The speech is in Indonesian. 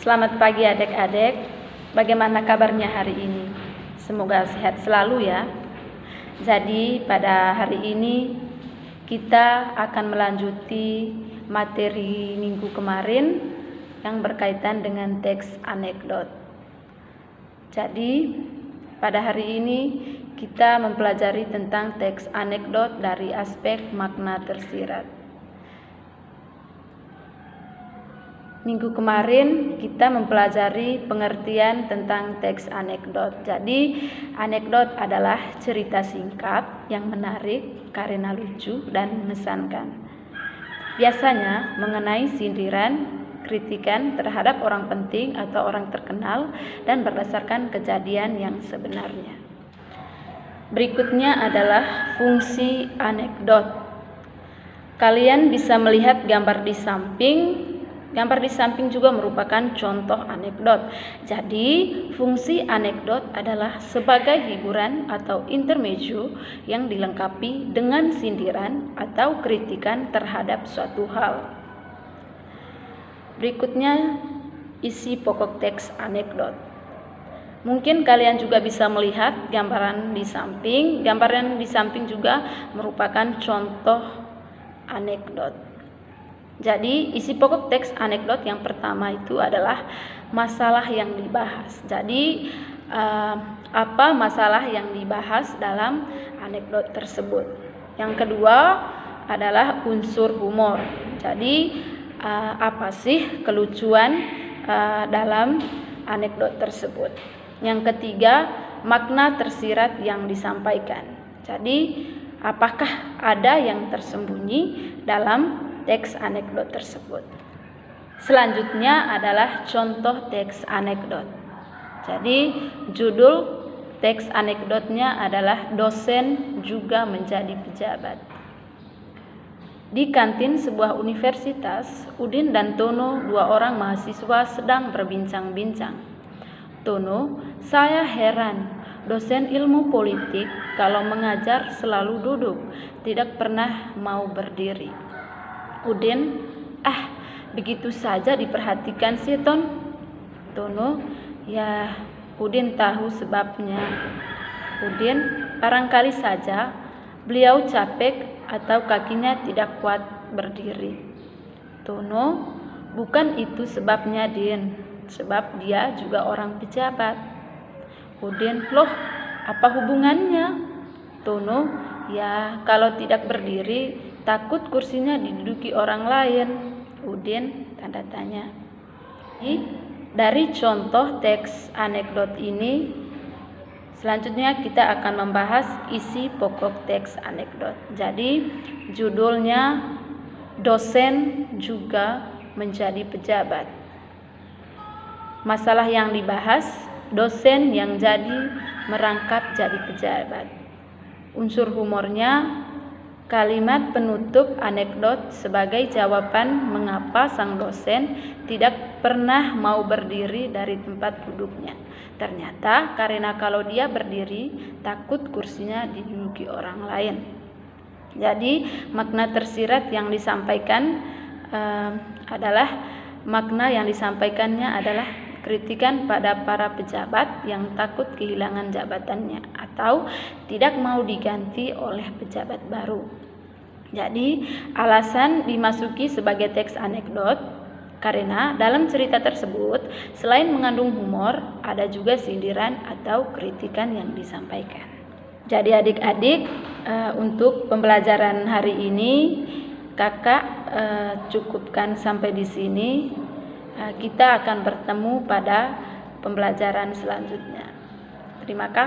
Selamat pagi adik-adik. Bagaimana kabarnya hari ini? Semoga sehat selalu ya. Jadi pada hari ini kita akan melanjuti materi minggu kemarin yang berkaitan dengan teks anekdot. Jadi pada hari ini kita mempelajari tentang teks anekdot dari aspek makna tersirat. Minggu kemarin kita mempelajari pengertian tentang teks anekdot. Jadi anekdot adalah cerita singkat yang menarik karena lucu dan mengesankan. Biasanya mengenai sindiran, kritikan terhadap orang penting atau orang terkenal dan berdasarkan kejadian yang sebenarnya. Berikutnya adalah fungsi anekdot. Kalian bisa melihat gambar di samping. Gambar di samping juga merupakan contoh anekdot. Jadi, fungsi anekdot adalah sebagai hiburan atau intermezzo yang dilengkapi dengan sindiran atau kritikan terhadap suatu hal. Berikutnya, isi pokok teks anekdot. Mungkin kalian juga bisa melihat gambaran di samping. Gambaran di samping juga merupakan contoh anekdot. Jadi isi pokok teks anekdot yang pertama itu adalah masalah yang dibahas. Jadi apa masalah yang dibahas dalam anekdot tersebut. Yang kedua adalah unsur humor. Jadi apa sih kelucuan dalam anekdot tersebut. Yang ketiga, makna tersirat yang disampaikan. Jadi apakah ada yang tersembunyi dalam teks anekdot tersebut. Selanjutnya adalah contoh teks anekdot. Jadi judul teks anekdotnya adalah dosen juga menjadi pejabat. Di kantin sebuah universitas, Udin dan Tono, dua orang mahasiswa sedang berbincang-bincang. Tono, saya heran, dosen ilmu politik kalau mengajar selalu duduk, tidak pernah mau berdiri. Udin, begitu saja diperhatikan sih Tono, ya Udin tahu sebabnya. Udin, barangkali saja beliau capek atau kakinya tidak kuat berdiri. Tono, bukan itu sebabnya Din, sebab dia juga orang pejabat. Udin, loh apa hubungannya? Tono, ya kalau tidak berdiri takut kursinya diduduki orang lain. Udin tanda tanya. Dari contoh teks anekdot ini, selanjutnya kita akan membahas isi pokok teks anekdot. Jadi judulnya dosen juga menjadi pejabat. Masalah yang dibahas, dosen yang jadi merangkap jadi pejabat. Unsur humornya, kalimat penutup anekdot sebagai jawaban mengapa sang dosen tidak pernah mau berdiri dari tempat duduknya. Ternyata karena kalau dia berdiri takut kursinya diduduki orang lain. Jadi makna tersirat yang disampaikan makna yang disampaikannya adalah kritikan pada para pejabat yang takut kehilangan jabatannya atau tidak mau diganti oleh pejabat baru. Jadi alasan dimasuki sebagai teks anekdot karena dalam cerita tersebut selain mengandung humor ada juga sindiran atau kritikan yang disampaikan. Jadi adik-adik, untuk pembelajaran hari ini kakak cukupkan sampai di sini. Kita akan bertemu pada pembelajaran selanjutnya. Terima kasih.